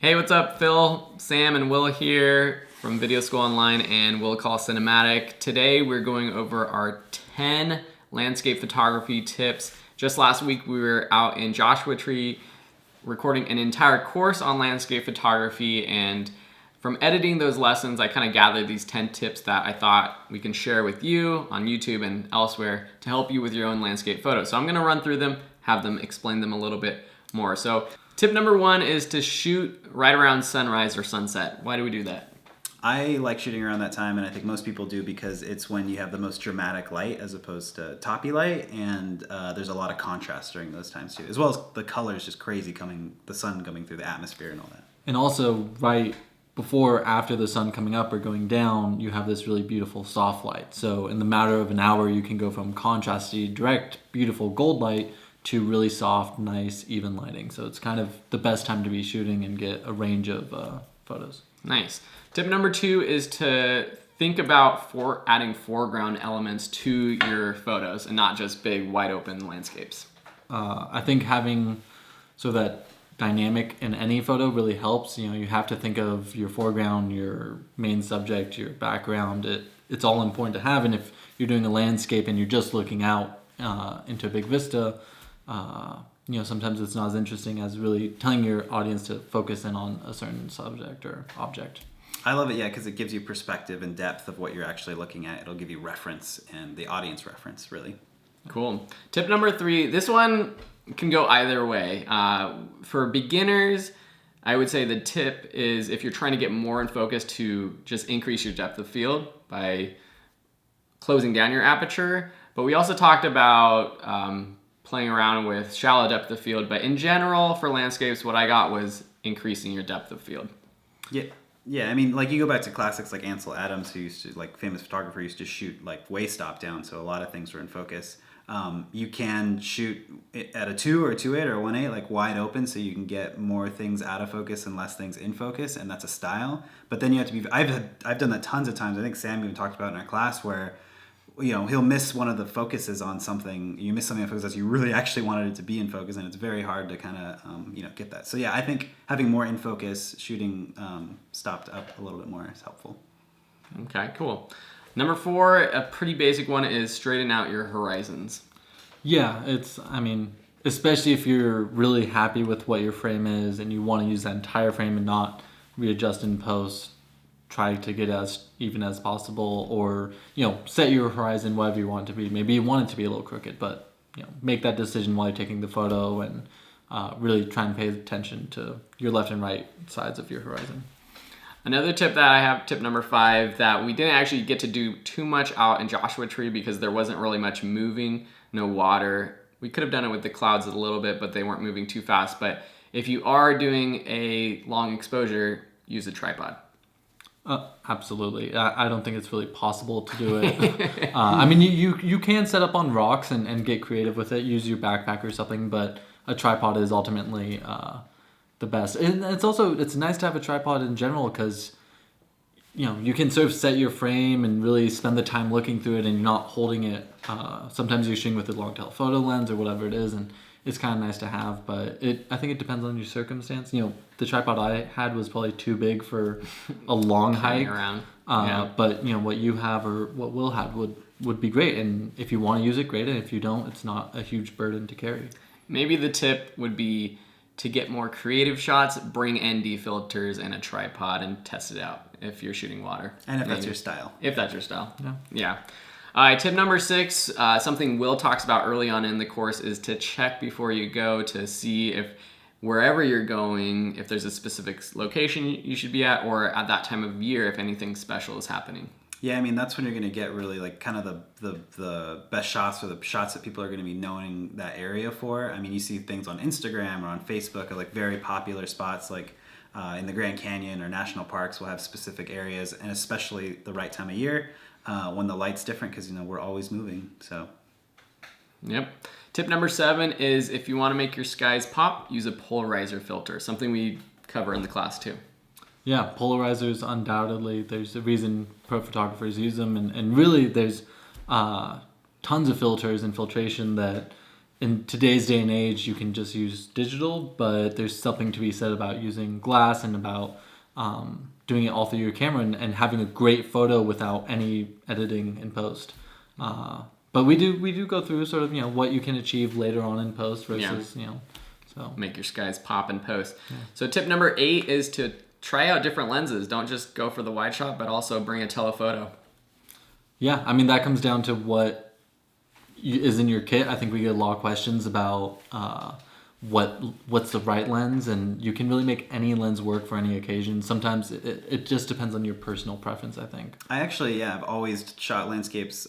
Hey, what's up? Phil, Sam, and Will here from Video School Online and Will Call Cinematic. Today we're going over our 10 landscape photography tips. Just last week we were out in Joshua Tree recording an entire course on landscape photography, and from editing those lessons I kind of gathered these 10 tips that I thought we can share with you on YouTube and elsewhere to help you with your own landscape photos. So I'm going to run through them, have them explain them a little bit more. So tip number 1 is to shoot right around sunrise or sunset. Why do we do that? I like shooting around that time, and I think most people do because it's when you have the most dramatic light as opposed to toppy light, and there's a lot of contrast during those times too, as well as the colors just crazy the sun coming through the atmosphere and all that. And also right before or after the sun coming up or going down, you have this really beautiful soft light. So in the matter of an hour, you can go from contrasty, direct, beautiful gold light to really soft, nice, even lighting. So it's kind of the best time to be shooting and get a range of photos. Nice. Tip number 2 is to think about adding foreground elements to your photos and not just big, wide open landscapes. I think having that dynamic in any photo really helps. You know, you have to think of your foreground, your main subject, your background. It's all important to have. And if you're doing a landscape and you're just looking out into a big vista, sometimes it's not as interesting as really telling your audience to focus in on a certain subject or object. I love it, because it gives you perspective and depth of what you're actually looking at. It'll give you reference and the audience reference, really. Cool. Tip number 3, this one can go either way. For beginners, I would say the tip is if you're trying to get more in focus to just increase your depth of field by closing down your aperture. But we also talked about playing around with shallow depth of field, but in general for landscapes what I got was increasing your depth of field. Yeah, I mean, like you go back to classics like Ansel Adams, who used to, like famous photographer, used to shoot like way stop down, so a lot of things were in focus. You can shoot at a 2 or a 2.8 or a 1.8 like wide open, so you can get more things out of focus and less things in focus, and that's a style. But then you have to be, I've done that tons of times. I think Sam even talked about it in our class where he'll miss one of the focuses on something. You miss something in focus that you really actually wanted it to be in focus, and it's very hard to kind of get that. So yeah, I think having more in focus, shooting stopped up a little bit more is helpful. Okay, cool. Number 4, a pretty basic one, is straighten out your horizons. Yeah, especially if you're really happy with what your frame is and you want to use that entire frame and not readjust in post, try to get as even as possible, or set your horizon whatever you want it to be. Maybe you want it to be a little crooked, but make that decision while you're taking the photo and really try and pay attention to your left and right sides of your horizon. Another tip that I have, tip number 5, that we didn't actually get to do too much out in Joshua Tree because there wasn't really much moving, no water. We could have done it with the clouds a little bit, but they weren't moving too fast. But if you are doing a long exposure, use a tripod. Absolutely. I don't think it's really possible to do it. You can set up on rocks and get creative with it, use your backpack or something, but a tripod is ultimately the best. And it's nice to have a tripod in general because you can sort of set your frame and really spend the time looking through it and you're not holding it. Sometimes you're shooting with a long telephoto lens or whatever it is, and it's kind of nice to have, but I think it depends on your circumstance. The tripod I had was probably too big for a long hike. But what you have or what Will had would be great, and if you want to use it, great, and if you don't, it's not a huge burden to carry. Maybe the tip would be to get more creative shots, bring ND filters and a tripod and test it out if you're shooting water. And if that's your style. If that's your style. Yeah. All right, tip number 6, something Will talks about early on in the course, is to check before you go to see if wherever you're going, if there's a specific location you should be at, or at that time of year if anything special is happening. Yeah, that's when you're going to get really like kind of the best shots, or the shots that people are going to be knowing that area for. You see things on Instagram or on Facebook of like very popular spots like in the Grand Canyon or national parks will have specific areas, and especially the right time of year when the light's different because we're always moving. So yep. Tip number 7 is if you want to make your skies pop, use a polarizer filter, something we cover in the class too. Yeah, polarizers, undoubtedly. There's a reason pro photographers use them, and really there's tons of filters and filtration that in today's day and age, you can just use digital, but there's something to be said about using glass and about doing it all through your camera and having a great photo without any editing in post. But we do go through sort of, you know, what you can achieve later on in post versus, you know, so. Make your skies pop in post. Yeah. So tip number 8 is to try out different lenses. Don't just go for the wide shot, but also bring a telephoto. Yeah, I mean, that comes down to what is in your kit. I think we get a lot of questions about what's the right lens, and you can really make any lens work for any occasion. Sometimes it just depends on your personal preference, I think. I actually, I've always shot landscapes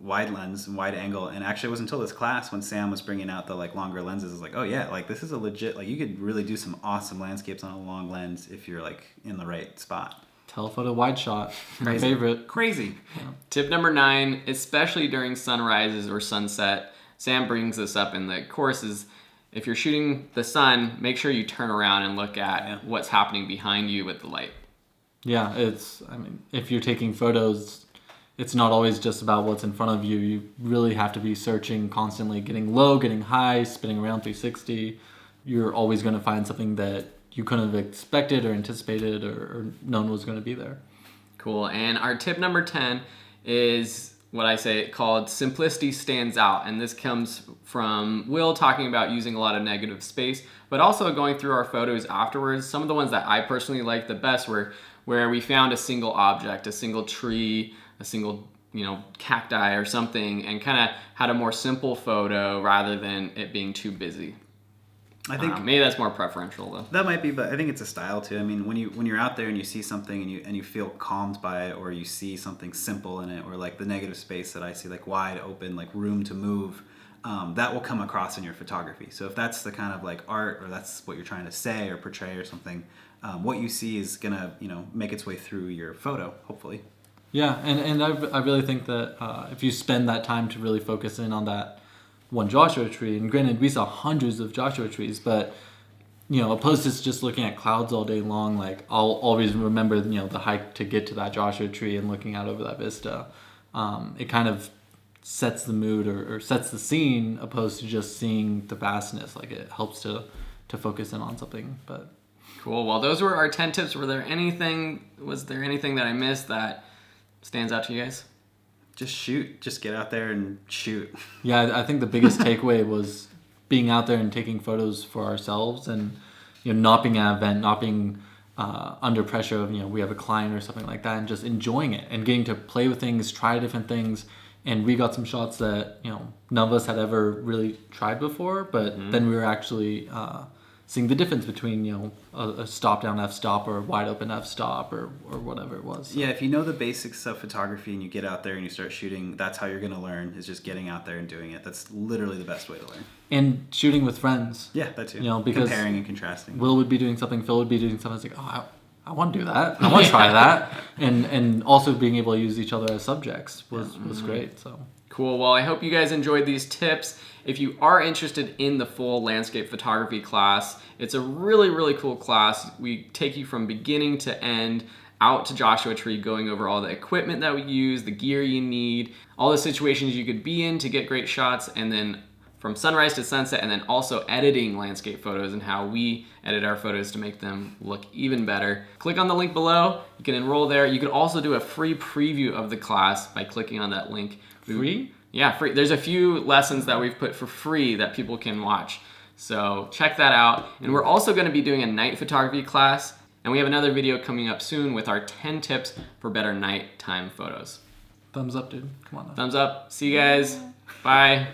wide lens and wide angle, and actually it wasn't until this class when Sam was bringing out the like longer lenses, I was like, oh yeah, like this is a legit, like you could really do some awesome landscapes on a long lens if you're like in the right spot. Telephoto wide shot, my favorite. Crazy. Yeah. Tip number 9, especially during sunrises or sunset, Sam brings this up in the courses. If you're shooting the sun, make sure you turn around and look at what's happening behind you with the light. Yeah, I mean, if you're taking photos, it's not always just about what's in front of you. You really have to be searching constantly, getting low, getting high, spinning around 360. You're always going to find something that you couldn't have expected or anticipated or known was going to be there. Cool. And our tip number 10 is what I say called simplicity stands out. And this comes from Will talking about using a lot of negative space, but also going through our photos afterwards. Some of the ones that I personally liked the best were where we found a single object, a single tree, a single, you know, cacti or something, and kind of had a more simple photo rather than it being too busy. I think maybe that's more preferential though. That might be, but I think it's a style too. I mean, when you're out there and you see something and you feel calmed by it, or you see something simple in it, or like the negative space that I see, like wide open, like room to move, that will come across in your photography. So if that's the kind of like art, or that's what you're trying to say or portray or something, what you see is gonna, you know, make its way through your photo, hopefully. Yeah, and I really think that if you spend that time to really focus in on that one Joshua tree, and granted we saw hundreds of Joshua trees, but you know, opposed to just looking at clouds all day long, like I'll always remember, you know, the hike to get to that Joshua tree and looking out over that vista. It kind of sets the mood or sets the scene, opposed to just seeing the vastness. Like it helps to focus in on something. But cool. Well, those were our 10 tips. Was there anything that I missed that stands out to you guys? Just shoot. Just get out there and shoot. Yeah, I think the biggest takeaway was being out there and taking photos for ourselves, and you know, not being at an event, not being under pressure of, you know, we have a client or something like that, and just enjoying it and getting to play with things, try different things. And we got some shots that, you know, none of us had ever really tried before, but then we were actually seeing the difference between, you know, a stop down f-stop or a wide open f-stop or whatever it was. So. Yeah, if you know the basics of photography and you get out there and you start shooting, that's how you're going to learn, is just getting out there and doing it. That's literally the best way to learn. And shooting with friends. Yeah, that too. You know, because comparing and contrasting. Will would be doing something, Phil would be doing something. It's like, oh, I want to do that. I want to try that. And also being able to use each other as subjects was great. So cool. Well, I hope you guys enjoyed these tips. If you are interested in the full landscape photography class, it's a really, really cool class. We take you from beginning to end out to Joshua Tree, going over all the equipment that we use, the gear you need, all the situations you could be in to get great shots, and then from sunrise to sunset, and then also editing landscape photos and how we edit our photos to make them look even better. Click on the link below. You can enroll there. You can also do a free preview of the class by clicking on that link. Free? Yeah, free. There's a few lessons that we've put for free that people can watch. So check that out. And we're also going to be doing a night photography class. And we have another video coming up soon with our 10 tips for better nighttime photos. thumbs up, dude. Come on now. Thumbs up. See you guys. Bye.